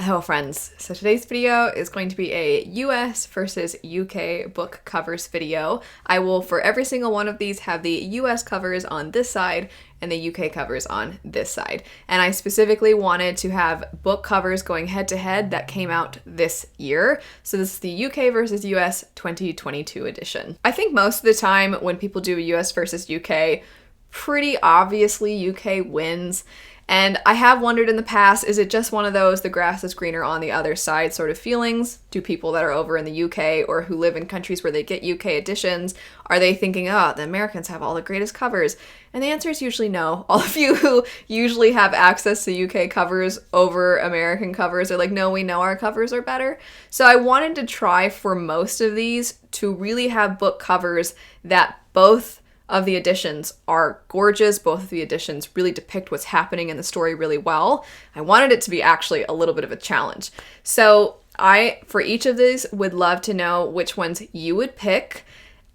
Hello friends, so today's video is going to be a US versus UK book covers video. I will, for every single one of these, have the US covers on this side and the UK covers on this side. And I specifically wanted to have book covers going head to head that came out this year. So this is the UK versus US 2022 edition. I think most of the time when people do a US versus UK, pretty obviously UK wins. And I have wondered in the past, is it just one of those the grass is greener on the other side sort of feelings? Do people that are over in the UK or who live in countries where they get UK editions, are they thinking, oh, the Americans have all the greatest covers? And the answer is usually no. All of you who usually have access to UK covers over American covers are like, no, we know our covers are better. So I wanted to try for most of these to really have book covers that both of the editions are gorgeous. Both of the editions really depict what's happening in the story really well. I wanted it to be actually a little bit of a challenge. So I, for each of these, would love to know which ones you would pick.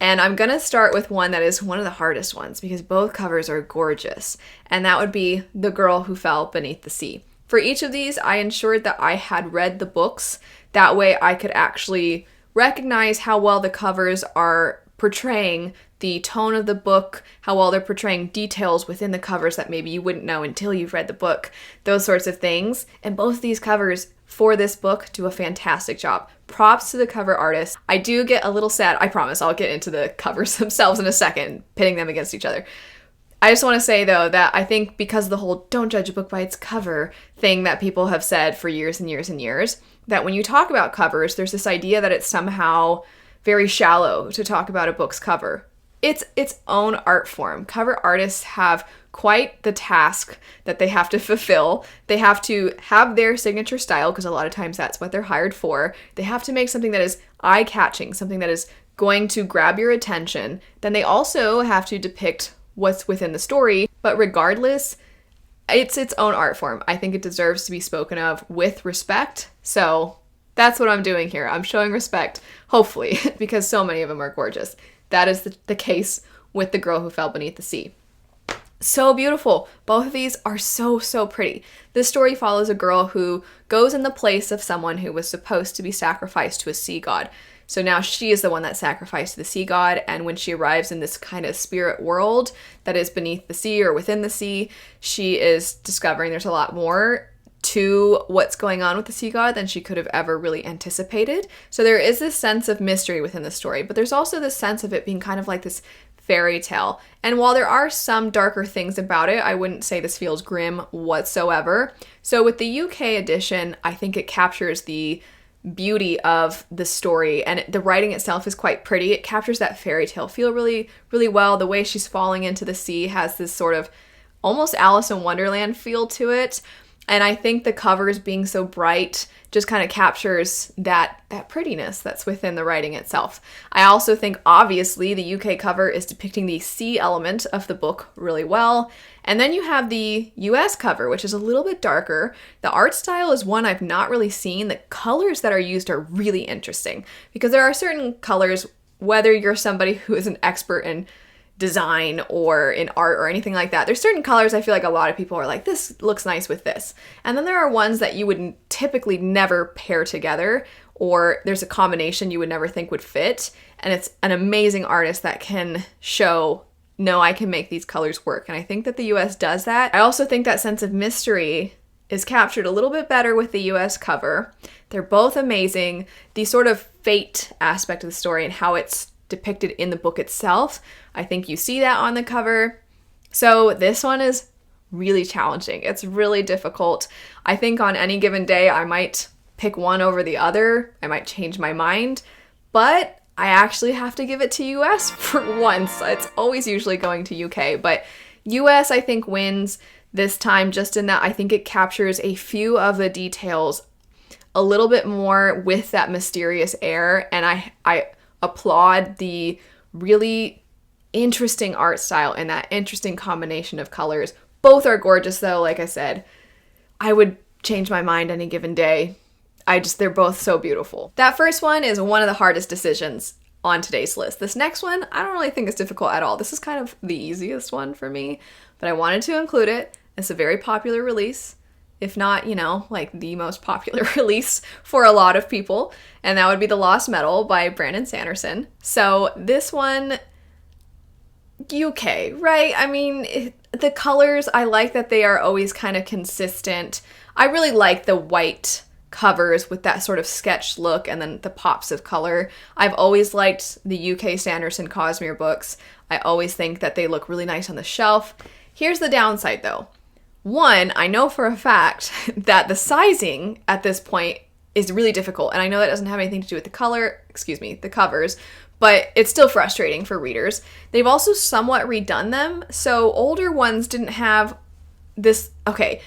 And I'm gonna start with one that is one of the hardest ones because both covers are gorgeous. And that would be The Girl Who Fell Beneath the Sea. For each of these, I ensured that I had read the books. That way I could actually recognize how well the covers are portraying the tone of the book, how well they're portraying details within the covers that maybe you wouldn't know until you've read the book, those sorts of things. And both these covers for this book do a fantastic job. Props to the cover artist. I do get a little sad. I promise I'll get into the covers themselves in a second, pitting them against each other. I just want to say, though, that I think because of the whole don't judge a book by its cover thing that people have said for years and years and years, that when you talk about covers, there's this idea that it's somehow very shallow to talk about a book's cover. It's its own art form. Cover artists have quite the task that they have to fulfill. They have to have their signature style, because a lot of times that's what they're hired for. They have to make something that is eye-catching, something that is going to grab your attention. Then they also have to depict what's within the story. But regardless, it's its own art form. I think it deserves to be spoken of with respect. So that's what I'm doing here. I'm showing respect, hopefully, because so many of them are gorgeous. That is the case with The Girl Who Fell Beneath the Sea. So beautiful. Both of these are so, so pretty. This story follows a girl who goes in the place of someone who was supposed to be sacrificed to a sea god. So now she is the one that sacrificed to the sea god, and when she arrives in this kind of spirit world that is beneath the sea or within the sea, she is discovering there's a lot more to what's going on with the sea god than she could have ever really anticipated. So there is this sense of mystery within the story, but there's also this sense of it being kind of like this fairy tale. And while there are some darker things about it, I wouldn't say this feels grim whatsoever. So with the UK edition, I think it captures the beauty of the story, and the writing itself is quite pretty. It captures that fairy tale feel really, really well. The way she's falling into the sea has this sort of almost Alice in Wonderland feel to it. And I think the covers being so bright just kind of captures that prettiness that's within the writing itself. I also think, obviously, the UK cover is depicting the sea element of the book really well. And then you have the US cover, which is a little bit darker. The art style is one I've not really seen. The colors that are used are really interesting because there are certain colors, whether you're somebody who is an expert in design or in art or anything like that, there's certain colors I feel like a lot of people are like, this looks nice with this. And then there are ones that you would typically never pair together, or there's a combination you would never think would fit. And it's an amazing artist that can show, no, I can make these colors work. And I think that the US does that. I also think that sense of mystery is captured a little bit better with the US cover. They're both amazing. The sort of fate aspect of the story and how it's depicted in the book itself, I think you see that on the cover. So this one is really challenging. It's really difficult. I think on any given day, I might pick one over the other. I might change my mind, but I actually have to give it to US for once. It's always usually going to UK, but US I think wins this time, just in that I think it captures a few of the details a little bit more with that mysterious air, and I applaud the really interesting art style and that interesting combination of colors. Both are gorgeous though, like I said. I would change my mind any given day. They're both so beautiful. That first one is one of the hardest decisions on today's list. This next one, I don't really think is difficult at all. This is kind of the easiest one for me, but I wanted to include it. It's a very popular release. if not, like the most popular release for a lot of people, and that would be The Lost Metal by Brandon Sanderson. So this one, UK, right? I mean, the colors, I like that they are always kind of consistent. I really like the white covers with that sort of sketch look and then the pops of color. I've always liked the UK Sanderson Cosmere books. I always think that they look really nice on the shelf. Here's the downside though. One, I know for a fact that the sizing at this point is really difficult, and I know that doesn't have anything to do with the covers, but it's still frustrating for readers. They've also somewhat redone them, so older ones didn't have this. Okay,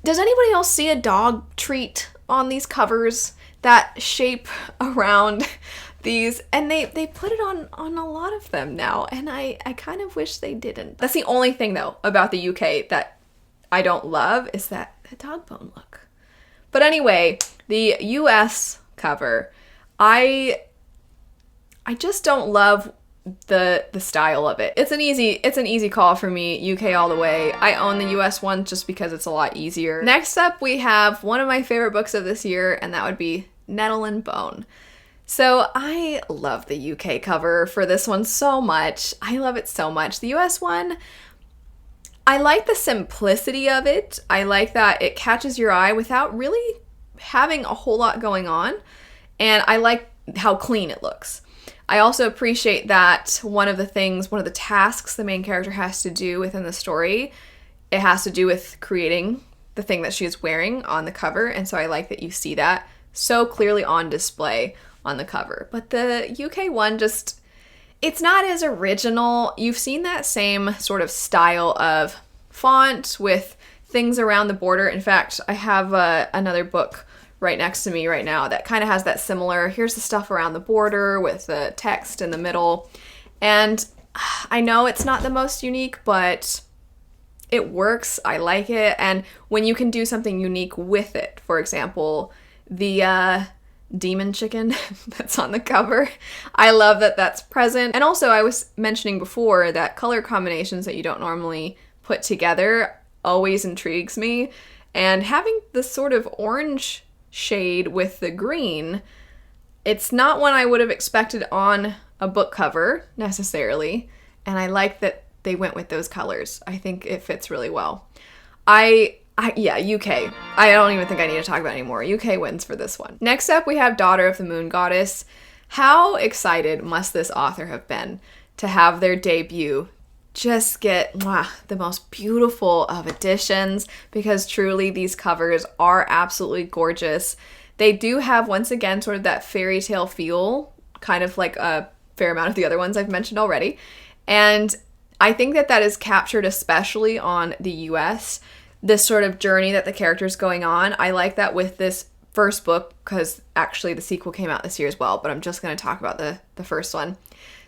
does anybody else see a dog treat on these covers? That shape around these, and they put it on a lot of them now, and I kind of wish they didn't. That's the only thing though about the UK that I don't love, is that the dog bone look. But anyway, the US cover, I just don't love the style of it. It's an easy call for me, UK all the way. I own the US one just because it's a lot easier. Next up, we have one of my favorite books of this year, and that would be Nettle and Bone. So I love the UK cover for this one so much. I love it so much. The US one, I like the simplicity of it. I like that it catches your eye without really having a whole lot going on. And I like how clean it looks. I also appreciate that one of the tasks the main character has to do within the story, it has to do with creating the thing that she is wearing on the cover. And so I like that you see that so clearly on display on the cover. But the UK one it's not as original. You've seen that same sort of style of font with things around the border. In fact, I have another book right next to me right now that kind of has that similar, here's the stuff around the border with the text in the middle. And I know it's not the most unique, but it works. I like it. And when you can do something unique with it, for example, the demon chicken that's on the cover, I love that that's present. And also, I was mentioning before that color combinations that you don't normally put together always intrigues me, and having this sort of orange shade with the green, it's not one I would have expected on a book cover necessarily, and I like that they went with those colors. I think it fits really well. Yeah, UK. I don't even think I need to talk about it anymore. UK wins for this one. Next up, we have Daughter of the Moon Goddess. How excited must this author have been to have their debut just get the most beautiful of editions, because truly these covers are absolutely gorgeous. They do have, once again, sort of that fairy tale feel, kind of like a fair amount of the other ones I've mentioned already. And I think that is captured especially on the US, this sort of journey that the character's going on. I like that with this first book, because actually the sequel came out this year as well, but I'm just going to talk about the first one.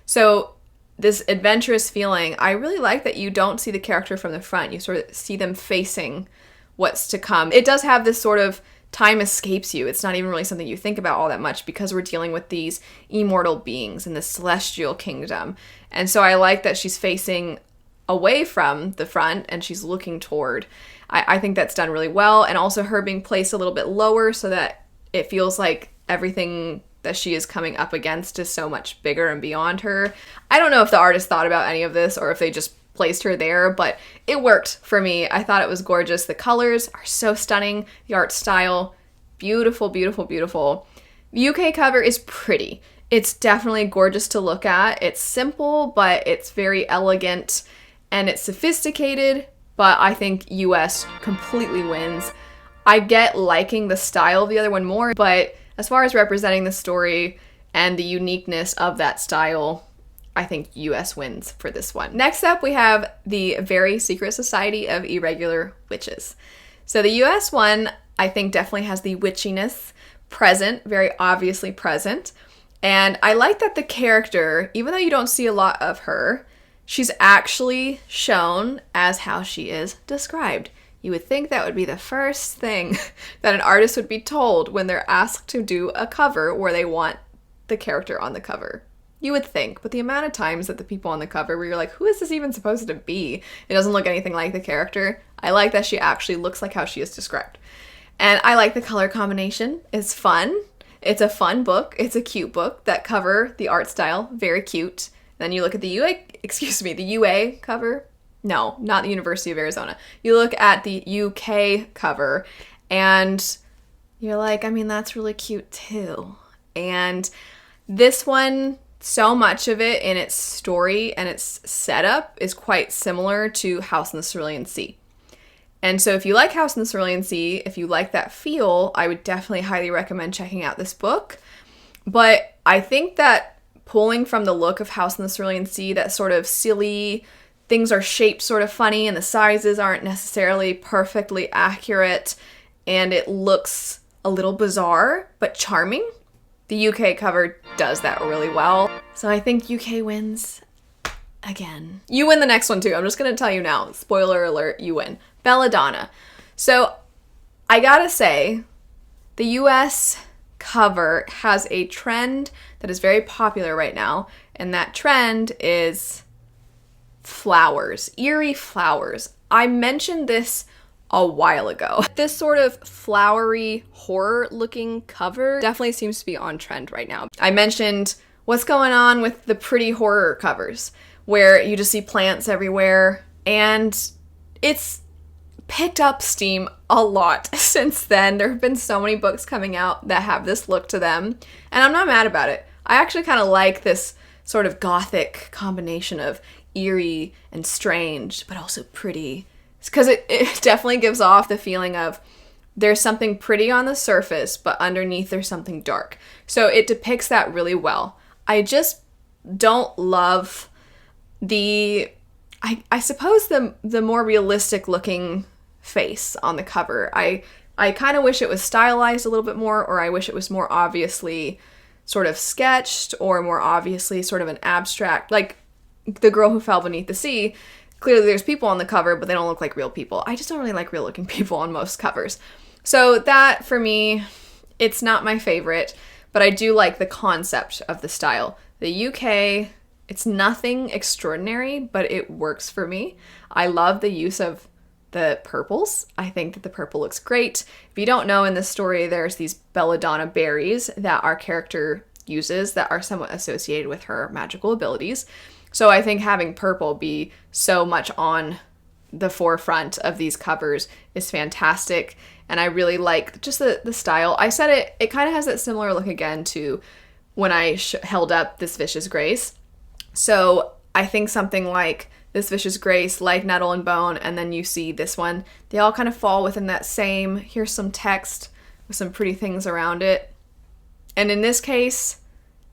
So this adventurous feeling, I really like that you don't see the character from the front. You sort of see them facing what's to come. It does have this sort of time escapes you. It's not even really something you think about all that much, because we're dealing with these immortal beings in the celestial kingdom. And so I like that she's facing away from the front and she's looking toward. I think that's done really well. And also her being placed a little bit lower so that it feels like everything that she is coming up against is so much bigger and beyond her. I don't know if the artist thought about any of this or if they just placed her there, but it worked for me. I thought it was gorgeous. The colors are so stunning. The art style, beautiful, beautiful, beautiful. The UK cover is pretty. It's definitely gorgeous to look at. It's simple, but it's very elegant, and it's sophisticated, but I think US completely wins. I get liking the style of the other one more, but as far as representing the story and the uniqueness of that style, I think US wins for this one. Next up, we have The Very Secret Society of Irregular Witches. So the US one, I think, definitely has the witchiness present, very obviously present. And I like that the character, even though you don't see a lot of her, she's actually shown as how she is described. You would think that would be the first thing that an artist would be told when they're asked to do a cover where they want the character on the cover. You would think, but the amount of times that the people on the cover where you're like, who is this even supposed to be? It doesn't look anything like the character. I like that she actually looks like how she is described. And I like the color combination. It's fun. It's a fun book. It's a cute book. That cover, the art style, very cute. Then you look at the the UA cover. No, not the University of Arizona. You look at the UK cover and you're like, I mean, that's really cute too. And this one, so much of it in its story and its setup is quite similar to House in the Cerulean Sea. And so if you like House in the Cerulean Sea, if you like that feel, I would definitely highly recommend checking out this book. But I think that pulling from the look of House in the Cerulean Sea, that sort of silly, things are shaped sort of funny and the sizes aren't necessarily perfectly accurate and it looks a little bizarre but charming. The UK cover does that really well. So I think UK wins again. You win the next one too. I'm just gonna tell you now. Spoiler alert, you win. Belladonna. So I gotta say, the US cover has a trend that is very popular right now, and that trend is flowers, eerie flowers. I mentioned this a while ago. This sort of flowery horror looking cover definitely seems to be on trend right now. I mentioned what's going on with the pretty horror covers where you just see plants everywhere, and it's picked up steam a lot since then. There have been so many books coming out that have this look to them, and I'm not mad about it. I actually kind of like this sort of gothic combination of eerie and strange, but also pretty. Because it definitely gives off the feeling of there's something pretty on the surface, but underneath there's something dark. So it depicts that really well. I just don't love I suppose the more realistic looking face on the cover. I kind of wish it was stylized a little bit more, or I wish it was more obviously sort of sketched, or more obviously sort of an abstract, like The Girl Who Fell Beneath the Sea. Clearly there's people on the cover, but they don't look like real people. I just don't really like real looking people on most covers. So that, for me, it's not my favorite, but I do like the concept of the style. The UK, it's nothing extraordinary, but it works for me. I love the use of the purples. I think that the purple looks great. If you don't know, in this story, there's these belladonna berries that our character uses that are somewhat associated with her magical abilities. So I think having purple be so much on the forefront of these covers is fantastic. And I really like just the style. I said it kind of has that similar look again to when I held up This Vicious Grace. So I think something like This Vicious Grace, like Nettle and Bone, and then you see this one, they all kind of fall within that same, here's some text with some pretty things around it. And in this case,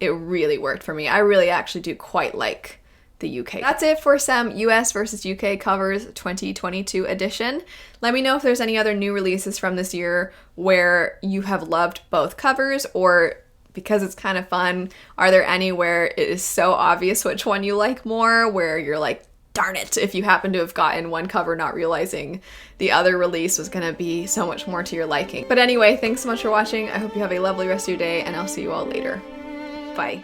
it really worked for me. I really actually do quite like the UK. That's it for some US versus UK covers 2022 edition. Let me know if there's any other new releases from this year where you have loved both covers, or because it's kind of fun, are there any where it is so obvious which one you like more, where you're like, darn it, if you happen to have gotten one cover not realizing the other release was gonna be so much more to your liking. But anyway, thanks so much for watching. I hope you have a lovely rest of your day, and I'll see you all later. Bye.